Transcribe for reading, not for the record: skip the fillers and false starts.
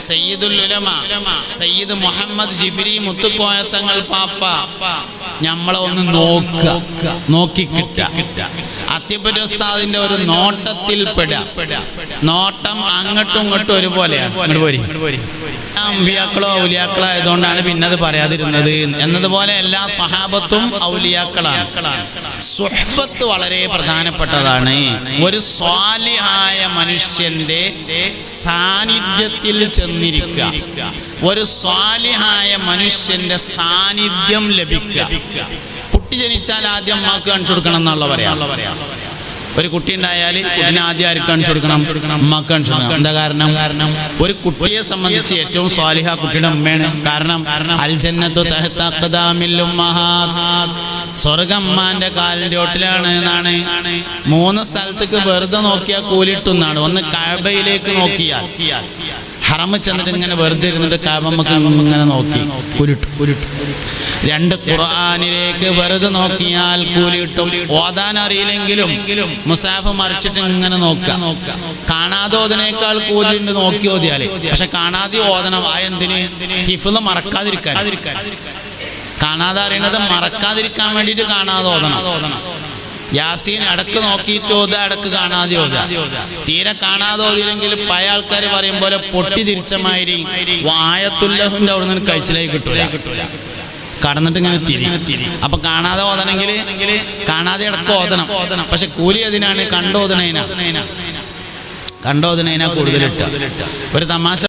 സയ്യിദുൽ ഉലമ സയ്യിദ് മുഹമ്മദ് ജിഫ്രി മുത്തുക്കോയത്തങ്ങൾ പാപ്പ നമ്മളെ ഒന്ന് നോക്കിക്കിട്ട അത്തിപ്പറ്റ ഉസ്താദിന്റെ ഒരു നോട്ടത്തിൽ നോട്ടം അങ്ങോട്ടും ഇങ്ങോട്ടും ഒരുപോലെയാണ്. അമ്പിയാക്കളോ ഔലിയാക്കളോ ആയതുകൊണ്ടാണ് പിന്നത് പറയാതിരുന്നത് എന്നതുപോലെ എല്ലാ സ്വഹാബത്തും ഔലിയാക്കളാണ്. സുഹ്ബത്ത് വളരെ പ്രധാനപ്പെട്ടതാണ്. ഒരു സ്വാലിഹായ മനുഷ്യന്റെ സാന്നിധ്യത്തിൽ ചെന്നിരിക്കുക, ഒരു സ്വാലിഹായ മനുഷ്യന്റെ സാന്നിധ്യം ലഭിക്കുക. കുട്ടി ജനിച്ചാൽ ആദ്യം അമ്മക്ക് കാണിച്ചു കൊടുക്കണം എന്നുള്ള പറയാം. ഒരു കുട്ടി ഉണ്ടായാൽ കുട്ടിനെ ആദ്യം ആർക്ക് കാണിച്ചു കൊടുക്കണം? അമ്മക്ക് കാണിച്ചു കൊടുക്കണം. എന്താ കാരണം? ഒരു കുട്ടിയെ സംബന്ധിച്ച് ഏറ്റവും സ്വാലിഹ കുട്ടിയുടെ ഉമ്മയാണ്. കാരണം അൽ ജന്നത്തു തഹ്ത അഖ്ദാമിൽ ഉമ്മഹാത്ത്, സ്വർഗ്ഗം അമ്മാന്റെ കാലിന്റെ ചോട്ടിലാണ് എന്നാണ്. 3 സ്ഥലത്തേക്ക് വെറുതെ നോക്കിയാൽ കൂലിട്ടുന്നാണ്. ഒന്ന് കഅബയിലേക്ക് നോക്കിയാൽ, ഹറമ് ചെന്നിട്ട് ഇങ്ങനെ വെറുതെ ഇരുന്നിട്ട് കഅബമ്മക്ക് ഇങ്ങനെ നോക്കി കുരുട്ടു. 2 ഖുർആനിലേക്ക് വെറുതെ നോക്കിയാൽ കൂലി കിട്ടും. ഓതാൻ അറിയില്ലെങ്കിലും മുസാഫ് മറിച്ചിട്ട് ഇങ്ങനെ നോക്കുക. കാണാതെ ഓതനേക്കാൾ കൂലിണ്ട് നോക്കി ഓതിയാലേ. പക്ഷെ കാണാതെ ഓതണം. എന്തിന്? ഹിഫ്ള് മറക്കാതിരിക്കാൻ. കാണാതെ അറിയണത് മറക്കാതിരിക്കാൻ വേണ്ടിയിട്ട് കാണാതെ ഓതണം. യാസീൻ ഇടക്ക് നോക്കിയിട്ട് ഓതുക, ഇടക്ക് കാണാതെ ഓതുക. തീരെ കാണാതെ ഓതിയില്ലെങ്കിൽ പഴയ ആൾക്കാർ പറയും പോലെ പൊട്ടി തിരിച്ചമാതിരി ആയത്തുല്ലഹിന്റെ അവിടെ നിന്ന് കഴിച്ചിലേക്ക് കിട്ടൂല, കടന്നിട്ട് ഇങ്ങനെ തിരി. അപ്പൊ കാണാതെ ഓതണമെങ്കിൽ കാണാതെ ഇടക്ക് ഓതണം. പക്ഷെ കൂലി അതിനാണ് കണ്ടോതണേനാ കൂടുതലിട്ട. ഒരു തമാശ